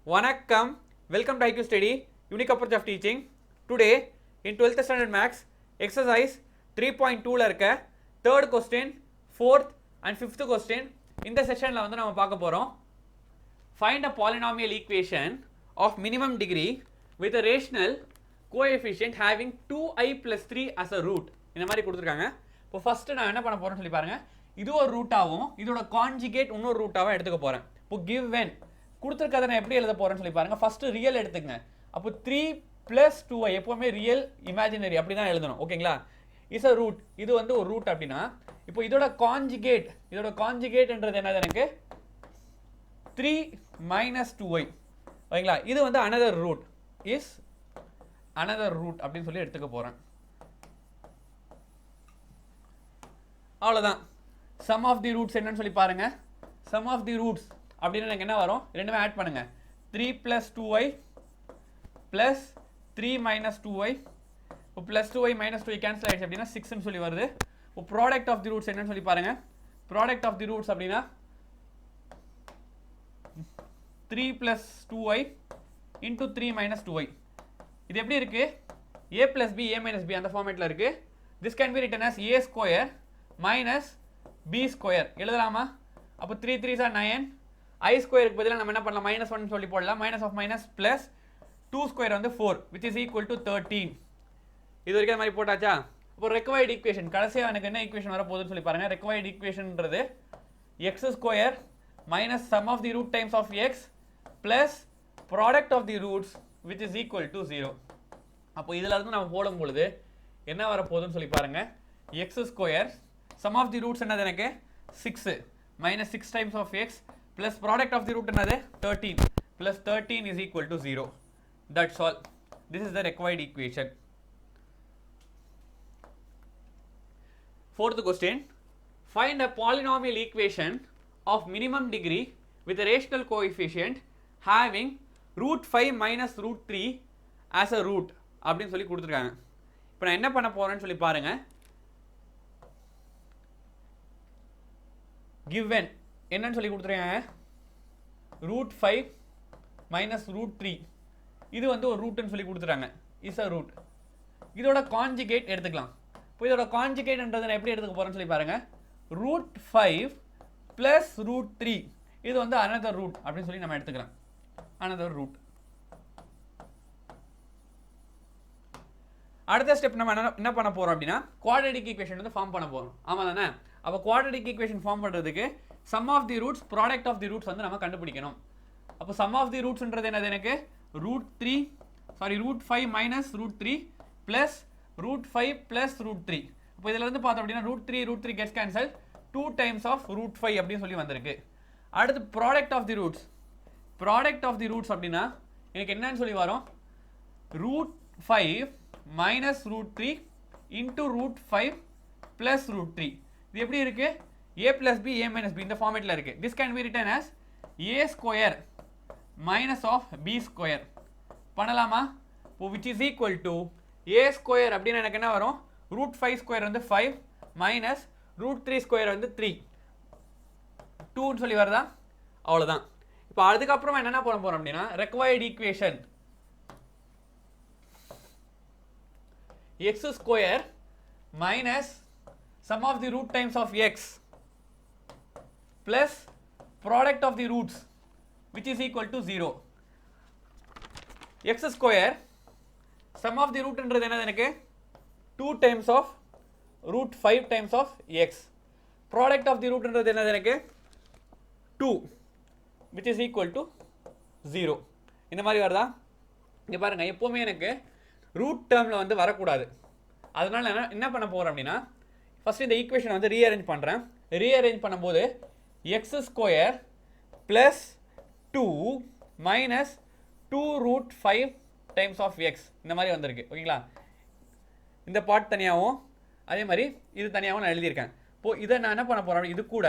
Vanakkam, welcome to IQ Study, unique approach of teaching. Today, in 12th standard maths, exercise 3.2 la irukka third question, fourth and fifth question இந்த செஷன்ல வந்து நாம பார்க்க போறோம். Find a polynomial equation of minimum degree with a rational coefficient having 2i plus 3 as a root. இந்த மாதிரி கொடுத்திருக்காங்க. இப்போ first நான் என்ன பண்ண போறேன்னு சொல்லி பாருங்க. இது ஒரு ரூட்டாவும் இதோட கான்ஜுகேட் இன்னொரு ரூட்டாவும் எடுத்துக்க போறேன். இப்போ given கொடுத்திருக்கதை நான் எப்படி எழுத போறேன்னு சொல்லி பாருங்க. ஃபர்ஸ்ட் ரியல் எடுத்துக்கங்க. அப்போ 3 plus 2i எப்பவுமே ரியல் இமேஜினரி அப்படி தான் எழுதணும். ஓகேங்களா? Is a root. இது வந்து ஒரு ரூட் அப்படின்னா இப்போ இதோட கான்ஜுகேட்ன்றது என்னது எனக்கு 3 minus 2i. ஓகேங்களா? இது வந்து another root is another root அப்படின்னு சொல்லி எடுத்துக்க போறேன். அவ்வளவுதான். sum of the roots என்னன்னு சொல்லி பாருங்க. sum of the roots அப்படின்னா எனக்கு என்ன வரும்? ரெண்டுமே ஆட் பண்ணுங்க. 3 plus 2i plus 3 minus 2i. இப்போ plus 2i minus 2i cancel ஆயிடுச்சு அப்படின்னா 6 ன்னு சொல்லி வருது. இப்போ product of the roots என்னன்னு சொல்லி பாருங்க. product of the roots அப்படின்னா 3 plus 2i into 3 minus 2i. இது எப்படி இருக்கு? a plus b a minus b அந்த ஃபார்மேட்ல இருக்கு. this can be written as a square minus b square. எழுதலாமா? அப்போ 3 3s are 9. i ஸ்கொயருக்கு பதிலா நம்ம என்ன பண்ணலாம்? -1 சொல்லி போடலாம். minus of minus plus 2 square வந்து 4 which is equal to 13. இது வரைக்கும் மாதிரி போட்டாச்சா? இப்போ required equation கடைசியா எனக்கு என்ன ஈக்குவேஷன் வர போகுதுன்னு சொல்லி பாருங்க. required equationன்றது x square minus sum of the root times of x plus product of the roots which is equal to 0. அப்போ இதுல இருந்து நம்ம போடும் பொழுது என்ன வர போகுதுன்னு சொல்லி பாருங்க. x square sum of the roots என்னது எனக்கு 6 minus 6 times of x plus product of the root என்னது 13 plus 13 is equal to 0. That's all. This is the required equation. Fourth question. Find a polynomial equation of minimum degree with a rational coefficient having root 5 minus root 3 as a root அப்படின்னு சொல்லி கொடுத்துருக்காங்க. இப்போ நான் என்ன பண்ண போறேன்னு சொல்லி பாருங்க. given என்னன்னு சொல்லி கொடுத்துருக்காங்க root 5 minus root 3 இது வந்து ஒரு ரூட்னு சொல்லி கொடுத்துறாங்க. Is a root. இதோட கான்ஜுகேட் எடுத்துக்கலாம். இப்போ இதோட கான்ஜுகேட்ன்றதை நான் எப்படி எடுத்துக்க போறேன்னு சொல்லி பாருங்க. root 5 plus root 3 இது வந்து another root அப்படின்னு சொல்லி நம்ம எடுத்துக்கலாம். another root. அடுத்த ஸ்டெப் நம்ம என்ன பண்ண போறோம் அப்படின்னா குவாட்ரேட்டிக் ஈக்குவேஷன் வந்து ஃபார்ம் பண்ண போறோம். ஆமா தானே? அப்ப குவாட்ரேட்டிக் ஈக்குவேஷன் ஃபார்ம் பண்றதுக்கு sum of the roots product of the roots வந்து நம்ம கண்டுபிடிக்கணும். அப்ப sum of the rootsன்றது என்னது எனக்கு root 5 minus root 3 plus root 5 plus root 3. அப்ப இதல இருந்து பார்த்தோம் அப்படினா root 3 gets cancelled 2 times of root 5 அப்படி சொல்லி வந்திருக்கு. அடுத்து product of the roots அப்படினா எனக்கு என்னன்னு சொல்லி வரும் root 5 minus root 3 into root 5 plus root 3. இது எப்படி இருக்கு? a plus b a minus b இந்த ஃபார்மேட்ல இருக்கு. this can be written as a square minus of b square. பண்ணலாமா? இப்போ which is equal to a square அப்படினா எனக்கு என்ன வரும்? root 5 ஸ்கொயர் வந்து 5 minus root 3 ஸ்கொயர் வந்து 3 2 ன்னு சொல்லி வருதா? அவ்வளவுதான். இப்போ அதுக்கு அப்புறம் என்னென்ன பண்ண போறோம் அப்படினா required equation x square minus sum of the root times of x plus product of the roots which is equal to 0. x square sum of the root என்றது என்னது எனக்கு 2 times of root 5 times of x. product of the root என்றது என்னது எனக்கு 2 which is equal to 0. இந்த மாதிரி வருதா? இங்க பாருங்க எப்பவுமே எனக்கு ரூட் டேர்ம்ல வந்து வரக்கூடாது. அதனால என்ன பண்ண போறோம் அப்படின்னா ஃபர்ஸ்ட் இந்த ஈக்குவேஷனை வந்து ரீஅரேஞ்ச் பண்றேன். ரீஅரேஞ்ச் பண்ணும்போது x square plus 2 minus 2 root 5 times of x இந்த மாதிரி வந்திருக்கு. ஓகேங்களா? இந்த பார்ட் தனியாகவும் அதே மாதிரி இது தனியாகவும் நான் எழுதியிருக்கேன். இப்போ இதை நான் என்ன பண்ண போறேன்? இது கூட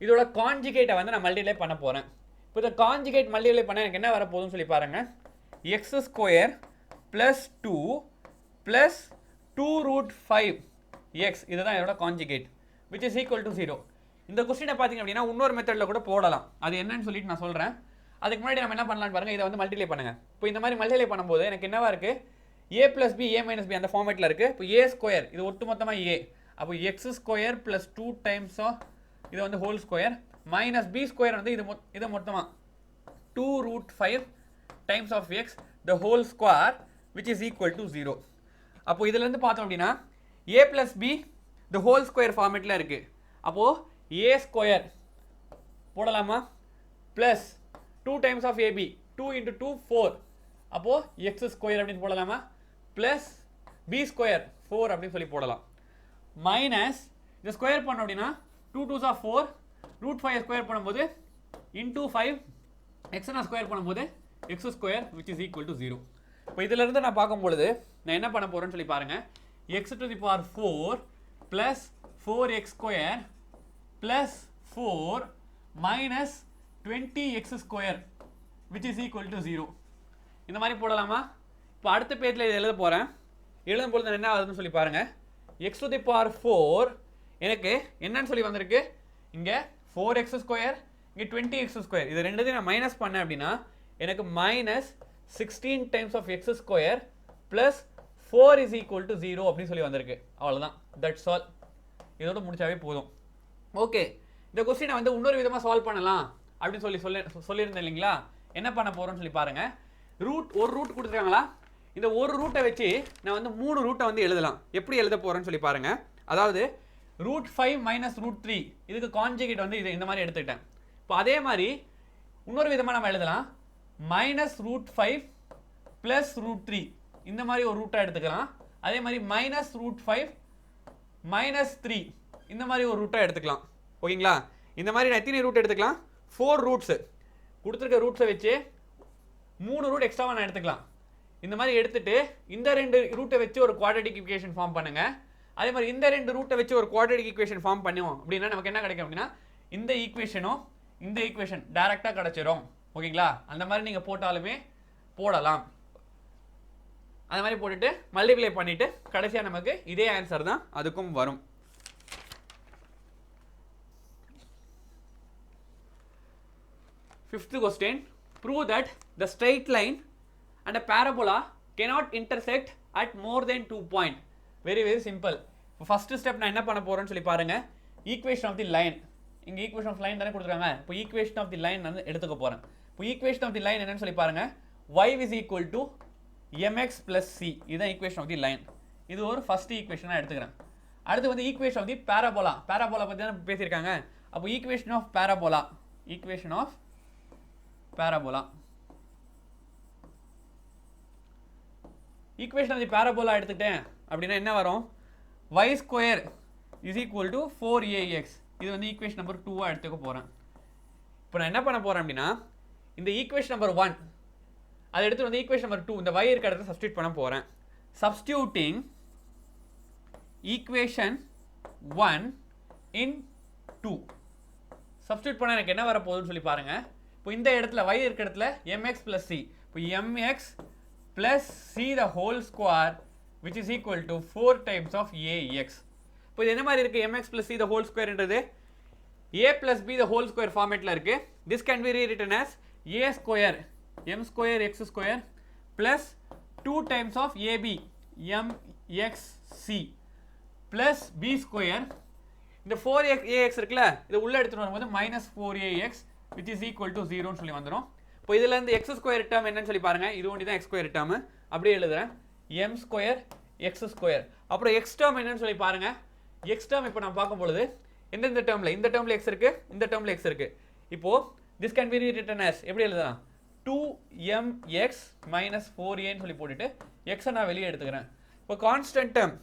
இதோட கான்ஜுகேட்டை வந்து நான் மல்டிப்ளை பண்ண போறேன். இப்போ இந்த கான்ஜுகேட் மல்டிப்ளை பண்ண எனக்கு என்ன வர போகுதுன்னு சொல்லி பாருங்க. x square plus 2 plus 2 root 5 x இதுதான் இதோட conjugate which is equal to 0. இந்த क्वेश्चனை பாத்தீங்க அப்படினா இன்னொரு மெத்தட்ல கூட போடலாம். அது என்னன்னு சொல்லிட்டு நான் சொல்றேன். அதுக்கு முன்னாடி நம்ம என்ன பண்ணலாம்னு பாருங்க, இதை வந்து மல்டிப்ளை பண்ணுங்க. இப்போ இந்த மாதிரி மல்டிப்ளை பண்ணும்போது எனக்கு என்னவா இருக்கு, a plus b a minus b அந்த ஃபார்மேட்ல இருக்கு. இப்போ a ஸ்கொயர் இது ஒட்டுமொத்தமா a, அப்போ x ஸ்கொயர் plus 2 times இது வந்து whole square minus b square வந்து இது மொத்தமா 2 root 5 times of x the whole square which is equal to 0. அப்போ இதுல இருந்து பார்த்தோம் அப்படின்னா a plus b the whole square ஃபார்மேட்ல இருக்கு. அப்போ a ஸ்கொயர் போடலாமா plus 2 times of ab 2 into 2 4, அப்போ x ஸ்கொயர் அப்படின்னு போடலாமா plus b ஸ்கொயர் 4 அப்படின்னு சொல்லி போடலாம். மைனஸ் இந்த ஸ்கொயர் பண்ணோம் அப்படின்னா 2 2s are 4 root 5 ஸ்கொயர் பண்ணும்போது into 5 x நான் ஸ்கொயர் பண்ணும்போது x square which is equal to 0. இப்போ இதுல இருந்து நான் பார்க்கும்பொழுது நான் என்ன பண்ண போறேன்னு சொல்லி பாருங்க, x to the power 4 plus 4x square plus 4 minus 20x square which is equal to 0. இந்த மாதிரி போடலாமா? இப்போ அடுத்த பேஜ்ல இதை எழுத போறேன். எழுதும் பொழுது என்ன ஆகுதுன்னு சொல்லி பாருங்க, x to the power 4 எனக்கு என்னன்னு சொல்லி வந்திருக்கு, இங்க 4x square இங்க 20x square, இது ரெண்டுத்தையும் நான் மைனஸ் பண்ணேன் அப்படின்னா எனக்கு minus 16 times of x square plus 4 is equal to 0 அப்படின்னு சொல்லி வந்திருக்கு. அவ்வளவுதான், தட்ஸ் ஆல். இதோட முடிச்சாவே போதும். ஓகே, இந்த கொஸ்டினை வந்து இன்னொரு விதமா சால்வ் பண்ணலாம் அப்படின்னு சொல்லியிருந்தேன் இல்லைங்களா? என்ன பண்ண போறோம்னு சொல்லி பாருங்க. ஒரு ரூட் கொடுத்துருக்காங்களா, இந்த ஒரு ரூட்டை வச்சு நான் வந்து 3 ரூட்டை வந்து எழுதலாம். எப்படி எழுத போறேன்னு சொல்லி பாருங்க. அதாவது ரூட் 5 மைனஸ் ரூட் 3 இதுக்கு கான்ஜுகேட் வந்து இது இந்த மாதிரி எடுத்துக்கிட்டேன். இப்போ அதே மாதிரி இன்னொரு விதமாக நம்ம எழுதலாம், மைனஸ் ரூட் 5 பிளஸ் ரூட் 3 இந்த மாதிரி ஒரு ரூட்டை எடுத்துக்கலாம். அதே மாதிரி மைனஸ் ரூட் 5 மைனஸ் 3 இந்த மாதிரி ஒரு ரூட்டை எடுத்துக்கலாம். ஓகேங்களா? இந்த மாதிரி நான் எத்தனை ரூட் எடுத்துக்கலாம், 4 ரூட்ஸ் கொடுத்துருக்க ரூட்ஸை வச்சு 3 ரூட் எக்ஸ்ட்ராவாக நான் எடுத்துக்கலாம். இந்த மாதிரி எடுத்துட்டு இந்த 2 ரூட்டை வச்சு ஒரு குவாட்ரடிக் ஈக்குவேஷன் ஃபார்ம் பண்ணுங்க. அதே மாதிரி இந்த 2 ரூட்டை வச்சு ஒரு குவாட்ரடிக் ஈக்குவேஷன் ஃபார்ம் பண்ணுவோம் அப்படின்னா நமக்கு என்ன கிடைக்கும் அப்படின்னா இந்த ஈக்குவேஷனும் இந்த ஈக்குவேஷன் டைரக்டாக கிடைச்சிரும். ஓகேங்களா? அந்த மாதிரி நீங்கள் போட்டாலுமே போடலாம். அந்த மாதிரி போட்டுட்டு மல்டிப்ளை பண்ணிட்டு கடைசியாக நமக்கு இதே ஆன்சர் தான் அதுக்கும் வரும். Fifth question, prove that the straight line and a parabola cannot intersect at more than 2 points. Very simple. First step நான் என்ன பண்ண போறேன்னு சொல்லி பாருங்க, equation of the line. இங்க equation of line தானே கொடுத்துருக்காங்க. இப்போ equation of the line நான் எடுத்துக்க போறேன். இப்போ equation of the line என்னன்னு சொல்லி பாருங்க, y is equal to mx plus c. இதுதான் equation of the line. இது ஒரு first equation நான் எடுத்துக்கிறேன். அடுத்து வந்து equation of the parabola. parabola பத்தி தான் பேசியிருக்காங்க. அப்போ equation of parabola equation of the parabola எடுத்துட்டேன் அப்படின்னா என்ன வரும், y square is equal to 4ax. இது வந்து ஈக்குவேஷன் நம்பர் 2 எடுத்துக்க போறேன். இப்போ நான் என்ன பண்ண போறேன் அப்படின்னா இந்த ஈக்குவேஷன் நம்பர் 1 அதை எடுத்து வந்து ஈக்குவேஷன் நம்பர் 2 இந்த y இருக்க இடத்துல சப்ஸ்டிட்யூட் பண்ண போறேன். சப்ஸ்டிட்யூட்டிங் ஈக்குவேஷன் 1 இன் 2 சப்ஸ்டிட்யூட் பண்ண எனக்கு என்ன வர போகுதுன்னு சொல்லி பாருங்க. இப்போ இந்த இடத்துல y இருக்க இடத்துல mx plus c. இப்போ mx plus c the whole square which is equal to 4 times of ax. இப்போ இது என்ன மாதிரி இருக்கு, mx plus c the whole square என்றது a plus b the whole square ஃபார்மேட்ல இருக்கு. this can be rewritten as a square m square x square plus 2 times of ab mxc plus b square. இந்த 4ax இருக்குல்ல, இது உள்ள எடுத்துட்டு வரும்போது minus 4ax which is equal to 0 ன்னு சொல்லி வந்துரும். இப்போ இதுல இருந்து x ஸ்கொயர் டேர்ம் என்னன்னு சொல்லி பாருங்க, இது ஒண்டி தான் x ஸ்கொயர் டேர்ம். அப்படியே எழுதுறேன், m ஸ்கொயர் x ஸ்கொயர். அப்புறம் x டேர்ம் என்னன்னு சொல்லி பாருங்க. x டேர்ம் இப்போ நான் பார்க்கும் பொழுது இந்த டேர்ம்ல இந்த டேர்ம்ல x இருக்கு, இந்த டேர்ம்ல x இருக்கு. இப்போ this can be rewritten as எப்படி எழுதலாம், 2mx minus 4a ன்னு சொல்லி போட்டுட்டு x நான் வெளியே எடுத்துக்கிறேன். இப்போ கான்ஸ்டன்ட் டேர்ம்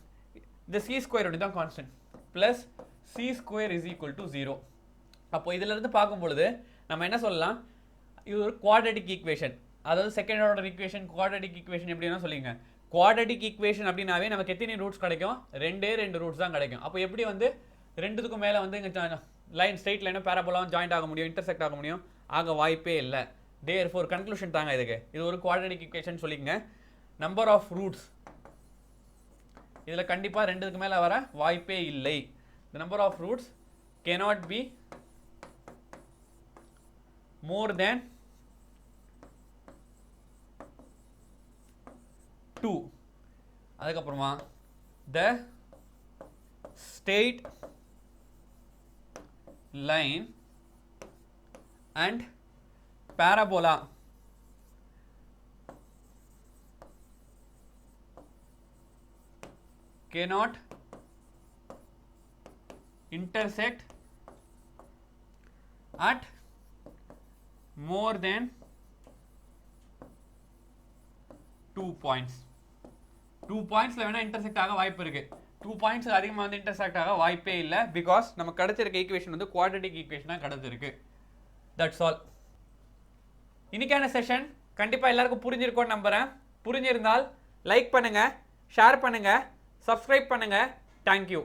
இந்த c ஸ்கொயர் ஒண்டி தான் constant plus c square is equal to 0. அப்போ இதுல இருந்து பார்க்கும் பொழுது நம்ம என்ன சொல்லலாம், இது ஒரு குவாட்ரடிக் ஈக்குவேஷன். அதாவது second order equation, quadratic equation எப்படின்னா சொல்லிங்க. குவாட்ரடிக் ஈக்குவேஷன் அப்படின்னாவே நமக்கு எத்தனை ரூட்ஸ் கிடைக்கும், 2 ரூட்ஸ் தான் கிடைக்கும். அப்போ எப்படி வந்து 2க்கு மேலே வந்து இங்கே லைன் ஸ்ட்ரெயிட் லைனும் பேராபோலாவும் ஜாயிண்ட் ஆக முடியும், இன்டர்செக்ட் ஆக முடியும், ஆக வாய்ப்பே இல்லை. தேர்ஃபோர் கன்க்ளூஷன் தாங்க இதுக்கு. இது ஒரு குவாட்ரடிக் ஈக்குவேஷன் சொல்லிங்க. நம்பர் ஆஃப் ரூட்ஸ் இதில் கண்டிப்பாக 2க்கு மேலே வர வாய்ப்பே இல்லை. the number of roots cannot be more than 2 அதுக்கப்புறமா the straight line and parabola cannot intersect at more than 2 points. 2 pointsல வேணா intersect ஆக வாய்ப்பு இருக்கு. 2 points அதிகமாக வந்து intersect ஆக வாய்ப்பே இல்லை, பிகாஸ் நம்ம கிடைச்சிருக்க ஈக்குவேஷன் வந்து குவாட்ரட்டிக் ஈக்குவேஷனாக கிடைச்சிருக்கு. That's all. இன்னைக்கான செஷன் கண்டிப்பாக எல்லாருக்கும் புரிஞ்சிருக்கும்னு நம்புகிறேன். புரிஞ்சிருந்தால் லைக் பண்ணுங்க, ஷேர் பண்ணுங்க, சப்ஸ்கிரைப் பண்ணுங்க. தேங்க்யூ.